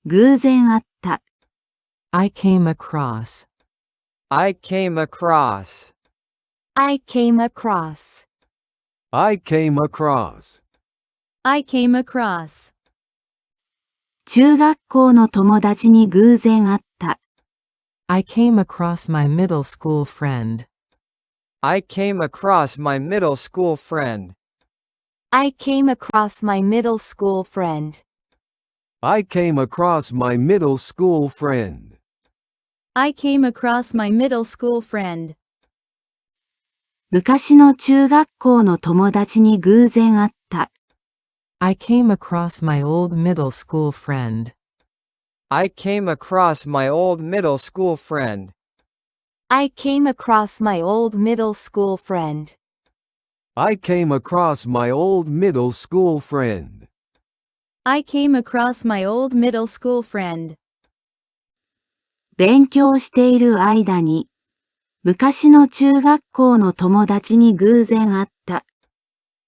偶然あった。I came across. I came across. I came across. I came across. I came across. 中学校の友達に偶然会った。I came across my middle school friend. I came across my middle school friend. I came across my middle school friend. I came across my middle school friend. I came across my middle school friend. 昔の中学校の友達に偶然会った。I came across my old middle school friend. I came across my old middle school friend. I came across my old middle school friend. I came across my old middle school friend. I came across my old middle school friend. 勉強している間に、昔の中学校の友達に偶然会った。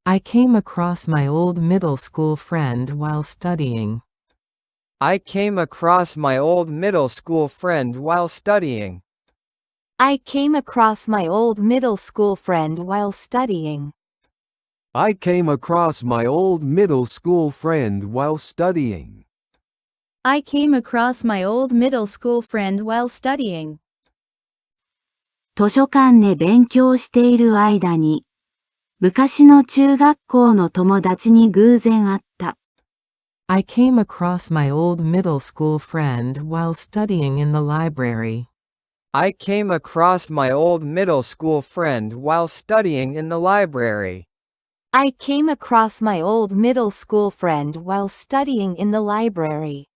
I came across my old middle school friend while studying. I came across my old middle school friend while studying. I came across my old middle school friend while studying. I came across my old middle school friend while studying. I came across my old middle school friend while studying. 図書館で勉強している間に、昔の中学校の友達に偶然会った。I came across my old middle school friend while studying in the library. I came across my old middle school friend while studying in the library. I came across my old middle school friend while studying in the library.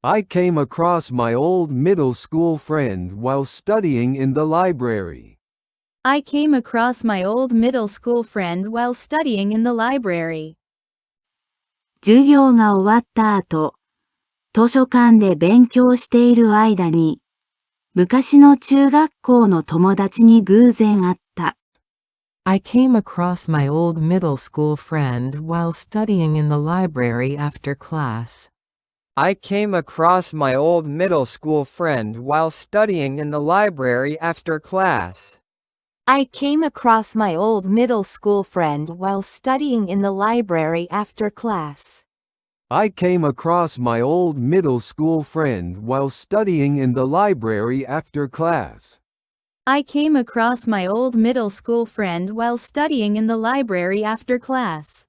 I came across my old middle school friend while studying in the library. I came across my old middle school friend while studying in the library. 授業が終わった後、図書館で勉強している間に、昔の中学校の友達に偶然会った。I came across my old middle school friend while studying in the library after class. I came across my old middle school friend while studying in the library after class. I came across my old middle school friend while studying in the library after class. I came across my old middle school friend while studying in the library after class. I came across my old middle school friend while studying in the library after class.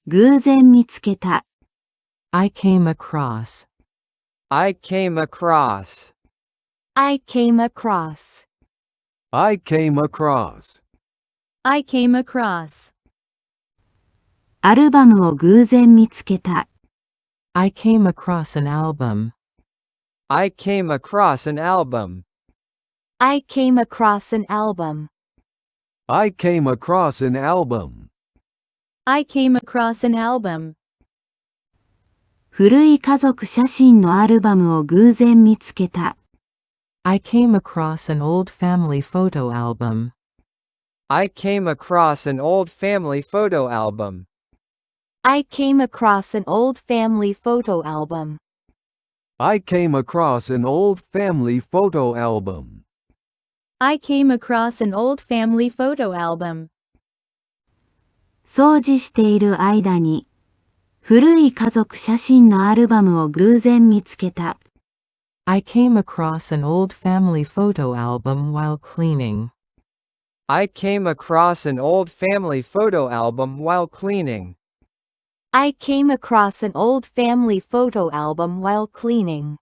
偶然見つけた。I came across. I came across. I came across. I came across. I came across. アルバムを偶然見つけた。I came across an album. I came across an album. I came across an album. I came across an album. I came across an album. 古い家族写真のアルバムを偶然見つけた。I came across an old family photo album. I came across an old family photo album. I came across an old family photo album. I came across an old family photo album. I came across an old family photo album. 掃除している間に、古い家族写真のアルバムを偶然見つけた。I came across an old family photo album while cleaning. I came across an old family photo album while cleaning. I came across an old family photo album while cleaning.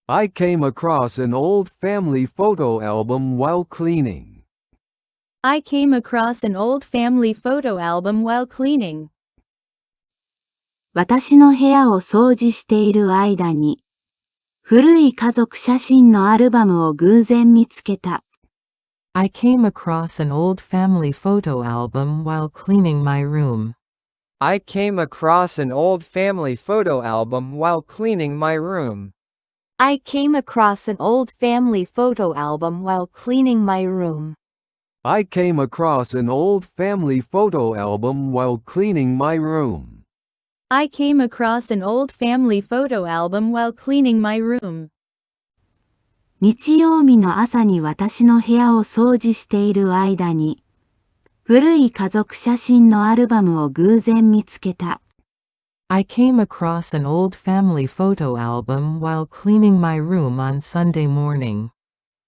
I came across an old family photo album while cleaning. I came across an old family photo album while cleaning. 私の部屋を掃除している間に、古い家族写真のアルバムを偶然見つけた。I came across an old family photo album while cleaning my room. I came across an old family photo album while cleaning my room. I came across an old family photo album while cleaning my room. I came across an old family photo album while cleaning my room. I came across an old family photo album while cleaning my room. 日曜日の朝に私の部屋を掃除している間に、古い家族写真のアルバムを偶然見つけた。I came across an old family photo album while cleaning my room on Sunday morning.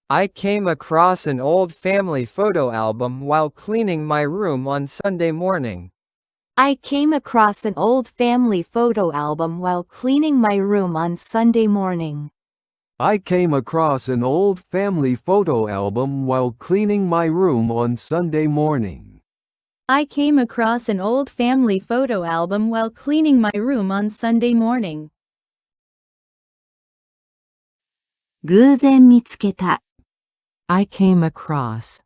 I came across an old family photo album while cleaning my room on Sunday morning. I came across an old family photo album while cleaning my room on Sunday morning. I came across an old family photo album while cleaning my room on Sunday morning. I came across an old family photo album while cleaning my room on Sunday morning. 偶然見つけた。I came across.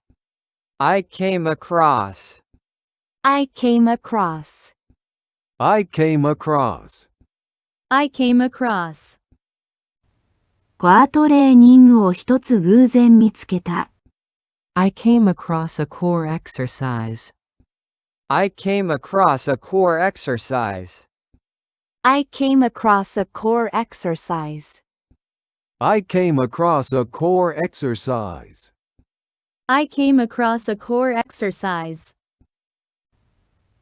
I came across. I came across. I came across. I came across. コアトレーニングを一つ偶然見つけた。I came across a core exercise. I came across a core exercise. I came across a core exercise. I came across a core exercise. I came across a core exercise.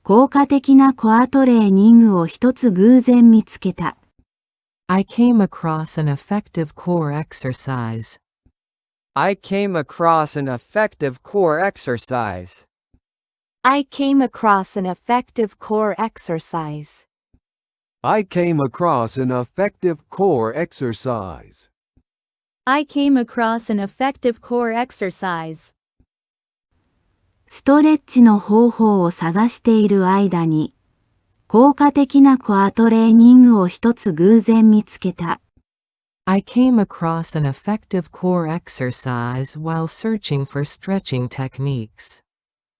効果的なコアトレーニングを一つ偶然見つけた。I came across an effective core exercise. I came across an effective core exercise. I came across an effective core exercise. I came across an effective core exercise. I came across an effective core exercise. ストレッチの方法を探している間に、効果的なコアトレーニングを一つ偶然見つけた。I came across an effective core exercise while searching for stretching techniques.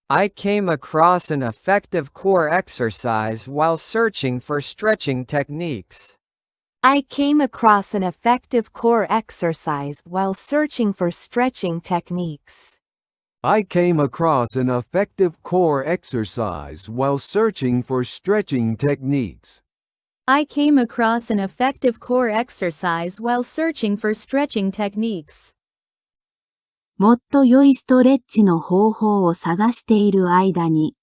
I came across an effective core exercise while searching for stretching techniques. I came across an effective core exercise while searching for stretching techniques. I came across an effective core exercise while searching for stretching techniques. I came across an effective core exercise while searching for stretching techniques. もっと良いストレッチの方法を探している間に、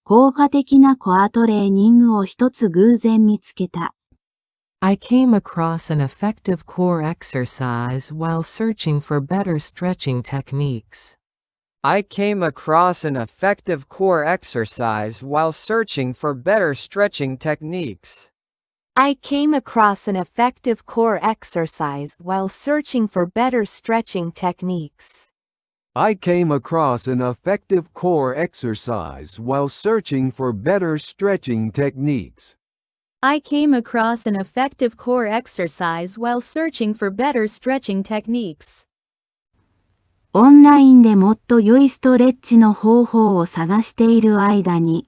効果的なコアトレーニングを一つ偶然見つけた。I came across an effective core exercise while searching for better stretching techniques. I came across an effective core exercise while searching for better stretching techniques. I came across an effective core exercise while searching for better stretching techniques. I came across an effective core exercise while searching for better stretching techniques. I came across an effective core exercise while searching for better stretching techniques. オンラインでもっと良いストレッチの方法を探している間に、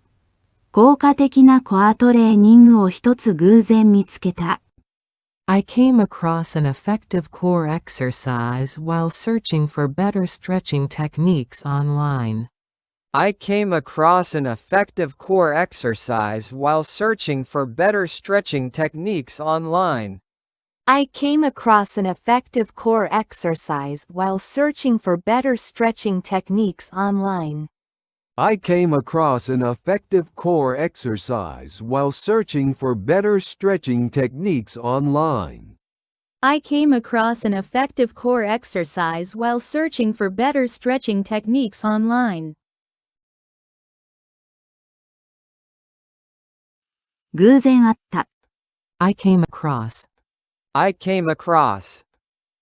効果的なコアトレーニングを一つ偶然見つけた。I came across an effective core exercise while searching for better stretching techniques online. I came across an effective core exercise while searching for better stretching techniques online. I came across an effective core exercise while searching for better stretching techniques online. I came across an effective core exercise while searching for better stretching techniques online. I came across an effective core exercise while searching for better stretching techniques online. 偶然あった。I came across. I came across.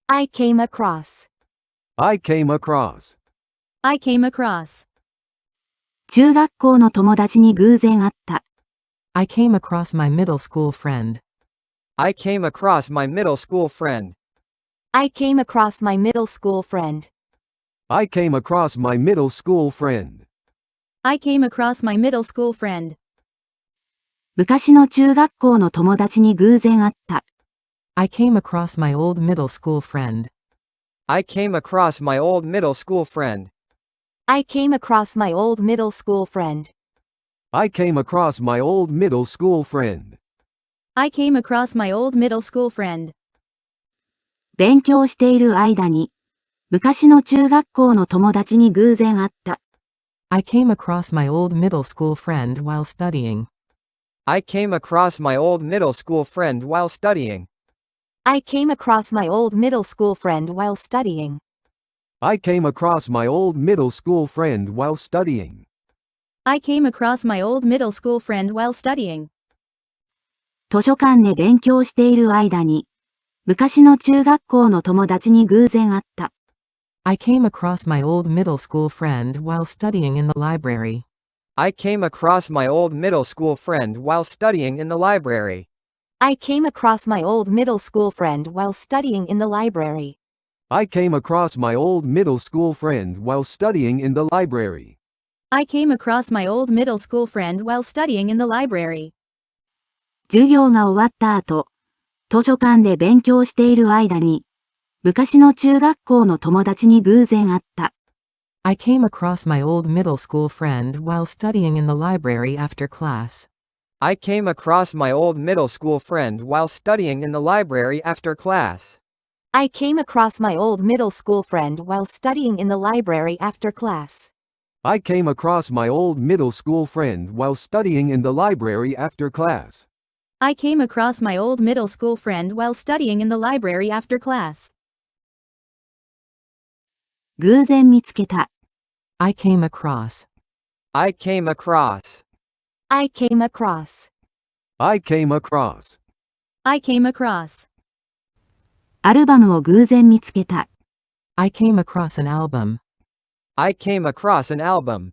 I came across. I came across. I came across. 中学校の友達に偶然会った。I came across my middle school friend. I came across my middle school friend. I came across my middle school friend. I came across my middle school friend. I came across my middle school friend. 昔の中学校の友達に偶然会った。I came across my old middle school friend. I came across my old middle school friend. I came across my old middle school friend. I came across my old middle school friend. I came across my old middle school friend. 勉強している間に、昔の中学校の友達に偶然会った。I came across my old middle school friend while studying. I came across my old middle school friend while studying. I came across my old middle school friend while studying. I came across my old middle school friend while studying. I came across my old middle school friend while studying. 図書館で勉強している間に、昔の中学校の友達に偶然会った。I came across my old middle school friend while studying in the library. I came across my old middle school friend while studying in the library. I came across my old middle school friend while studying in the library. I came across my old middle school friend while studying in the library. I came across my old middle school friend while studying in the library. 授業が終わった後、図書館で勉強している間に、昔の中学校の友達に偶然会った。I came across my old middle school friend while studying in the library after class. I came across my old middle school friend while studying in the library after class. I came across my old middle school friend while studying in the library after class. I came across my old middle school friend while studying in the library after class. I came across my old middle school friend while studying in the library after class. 偶然見つけた。I came across. I came across. I came across. I came across. I came across. アルバムを偶然見つけた。I came across an album. I came across an album.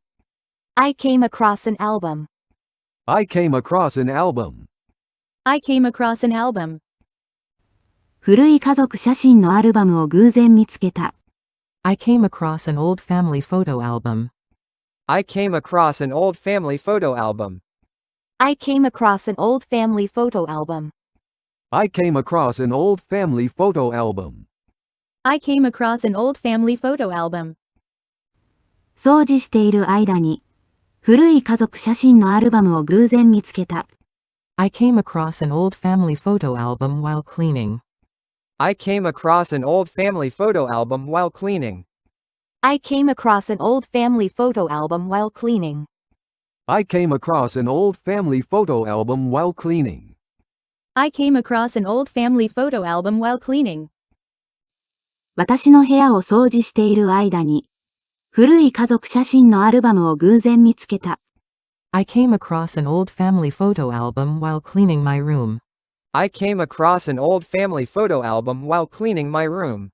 I came across an album. I came across an album. I came across an album. 古い家族写真のアルバムを偶然見つけた。I came across an old family photo album. I came across an old family photo album. I came across an old family photo album. I came across an old family photo album. I came across an old family photo album. 掃除している間に、古い家族写真のアルバムを偶然見つけた。I came across an old family photo album while cleaning. I came across an old family photo album while cleaning. I came across an old family photo album while cleaning. I came across an old family photo album while cleaning. I came across an old family photo album while cleaning. 私の部屋を掃除している間に、古い家族写真のアルバムを偶然見つけた。I came across an old family photo album while cleaning my room. I came across an old family photo album while cleaning my room.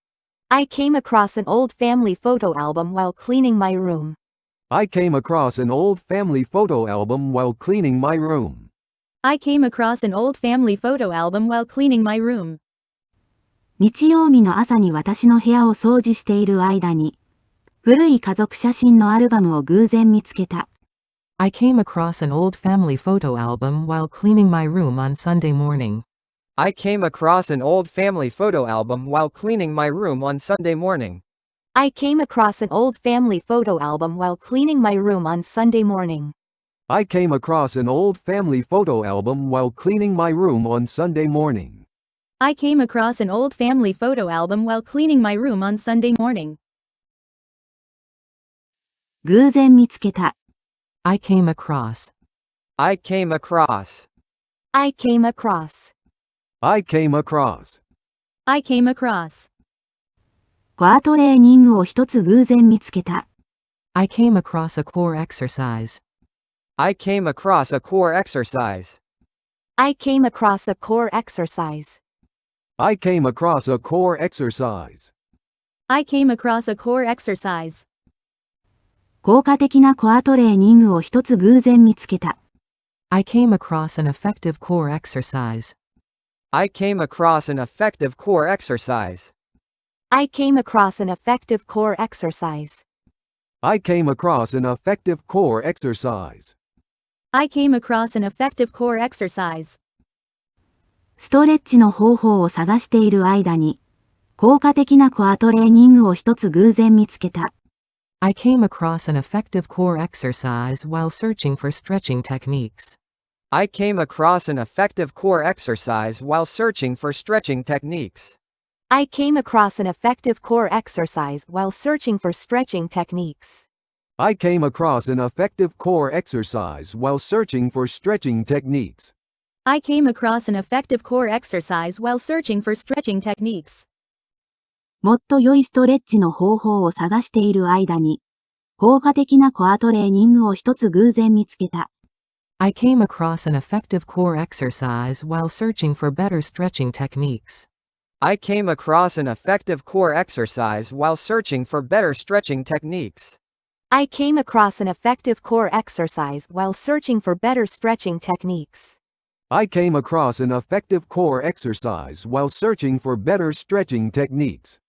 I came across an old family photo album while cleaning my room. I came across an old family photo album while cleaning my room. I came across an old family photo album while cleaning my room. 日曜日の朝に私の部屋を掃除している間に、古い家族写真のアルバムを偶然見つけた。I came across an old family photo album while cleaning my room on Sunday morning. I came across an old family photo album while cleaning my room on Sunday morning. I came across an old family photo album while cleaning my room on Sunday morning. I came across an old family photo album while cleaning my room on Sunday morning. I came across an old family photo album while cleaning my room on Sunday morning. 偶然見つけた。I came across. I came across. I came across. I came across. I came across. コアトレーニングを一つ偶然見つけた。I came across a core exercise. I came across a core exercise. I came across a core exercise. I came across a core exercise. I came across a core exercise. 効果的なコアトレーニングを一つ偶然見つけた。I came across an effective core exercise. I came across an effective core exercise. I came across an effective core exercise. I came across an effective core exercise. I came across an effective core exercise. ストレッチの方法を探している間に、効果的なコアトレーニングを一つ偶然見つけた。I came across an effective core exercise while searching for stretching techniques. I came across an effective core exercise while searching for stretching techniques. I came across an effective core exercise while searching for stretching techniques. I came across an effective core exercise while searching for stretching techniques. I came across an effective core exercise while searching for stretching techniques. もっと良いストレッチの方法を探している間に、効果的なコアトレーニングを一つ偶然見つけた。I came across an effective core exercise while searching for better stretching techniques. I came across an effective core exercise while searching for better stretching techniques. I came across an effective core exercise while searching for better stretching techniques. I came across an effective core exercise while searching for better stretching techniques.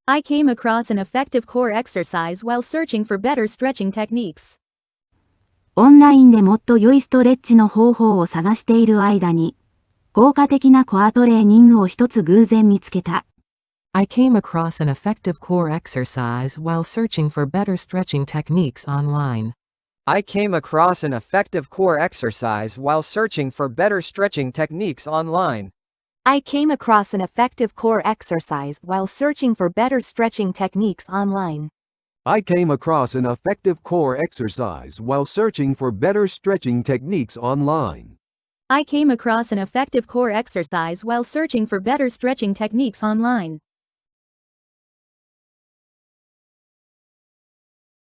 I came across an effective core exercise while searching for better stretching techniques. オンラインでもっと良いストレッチの方法を探している間に、効果的なコアトレーニングを一つ偶然見つけた。I came across an effective core exercise while searching for better stretching techniques online. I came across an effective core exercise while searching for better stretching techniques online. I came across an effective core exercise while searching for better stretching techniques online. I came across an effective core exercise while searching for better stretching techniques online. I came across an effective core exercise while searching for better stretching techniques online.